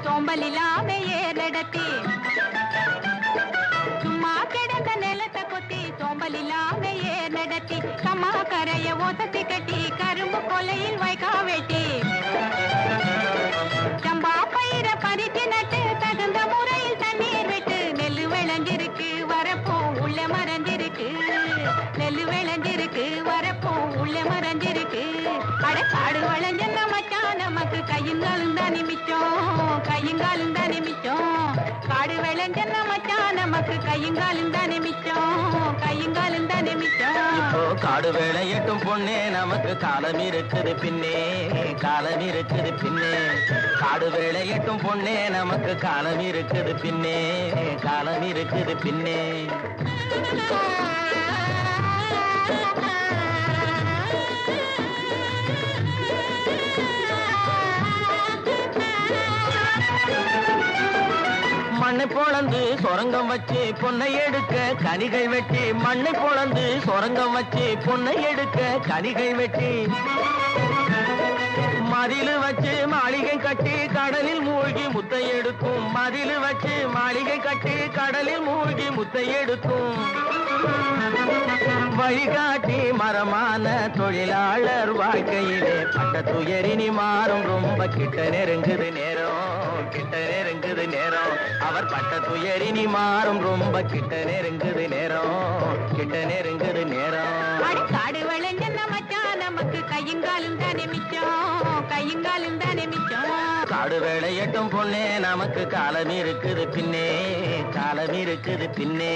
சோம்பலில்லாம ஏறடத்தி சும்மா கிடந்த நிலத்தை கொத்தி சோம்பலில்லாம ஏறடத்தி கம்மா கரைய ஓசத்தி கட்டி கரும்பு கொலையில் வைக்கா வெட்டி சம்பா பயிர பறிச்சு நட்டு தகுந்த முறையில் தண்ணீர் விட்டு நெல்லு விளைஞ்சிருக்கு வரப்போ உள்ள மறைஞ்சிருக்கு நெல்லு விளைஞ்சிருக்கு வரப்போ உள்ள மறைஞ்சிருக்கு அடக்காடு வளைஞ்ச மச்சான் நமக்கு கையுங்காலும் தானே மிச்சம் கையுங்காலும் தானே மிச்சம் காடு விளைஞ்ச மச்சான் நமக்கு கையுங்காலும் தானே மிச்சம் கையுங்காலும் தானே மிச்சம் இப்போ காடு விளையட்டும் பொண்ணே நமக்கு காலம் இருக்குது பின்னே காலம் இருக்குது பின்னே காடு விளையட்டும் பொண்ணே நமக்கு காலம் இருக்குது பின்னே காலம் இருக்குது பின்னே மண்ணை பொளந்து சொரங்கம் வச்சு பொன்னை எடுக்க கனிகை வெட்டி மண்ணை பொளந்து சொரங்கம் வச்சு பொன்னை எடுக்க கனிகை வெட்டி மதிலு வச்சு மாளிகை கட்டி கடலில் மூழ்கி முத்தை எடுக்கும் மதிலு வச்சு மாளிகை கட்டி கடலில் மூழ்கி முத்தை எடுக்கும் வழிகாட்டி மரமான தொழிலாளர் வாழ்க்கையிலே பட்ட துயரினி மாறும் ரொம்ப கிட்ட நெருங்குது நேரம் கிட்ட நெருங்குது நேரம் அவர் பட்ட துயரினி மாறும் ரொம்ப கிட்ட நெருங்குது நேரம் கிட்ட நெருங்குது நேரம் காடு விளைஞ்ச மச்சான் நமக்கு கையுங்காலும் தானே மிச்சம் கையுங்காலும் தானே மிச்சம் காடு விளையட்டும் பொண்ணே நமக்கு காலம் இருக்குது பின்னே காலம் இருக்குது பின்னே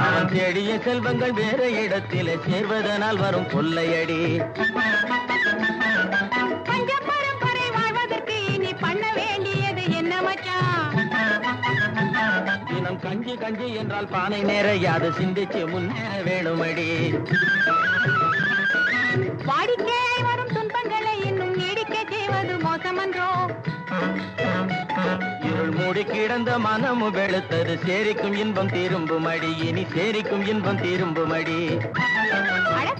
அவன் தேடிய செல்வங்கள் வேற இடத்திலே சேர்வதனால் வரும் கொள்ளையடி பஞ்ச பரம்பரை வாழ்வதற்கு இனி பண்ண வேண்டியது என்ன மச்சான் தினம் கஞ்சி கஞ்சி என்றால் பானை நிறையாது சிந்திச்சு முன்னேற வேணுமடி வாடிக்கையாய் வரும் துன்பங்களை இன்னும் நீடிக்க செய்வது மோசமன்றோ இருள் மூடி கிடந்த மனமு வெளுத்தது சேரிக்கும் இன்பம் திரும்புமடி இனி சேரிக்கும் இன்பம் திரும்புமடி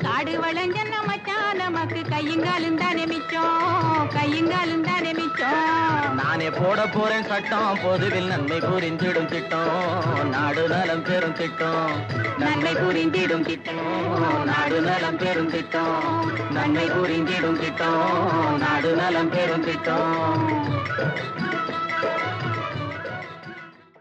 காடு வளைஞ்ச மச்சான் நமக்கு கையுங்காலும் தானே மிச்சம் கையுங்காலும் தானே மிச்சம் நானே போட போறேன் சட்டம் பொதுவில் நன்மை புரிந்திடும் திட்டம் நாடு நலம் பெறும் திட்டம் நன்மை புரிந்திடும் திட்டம் நாடு நலம் பெறும் திட்டம் நன்மை புரிந்திடும் திட்டம் நாடு நலம் பெறும் திட்டம்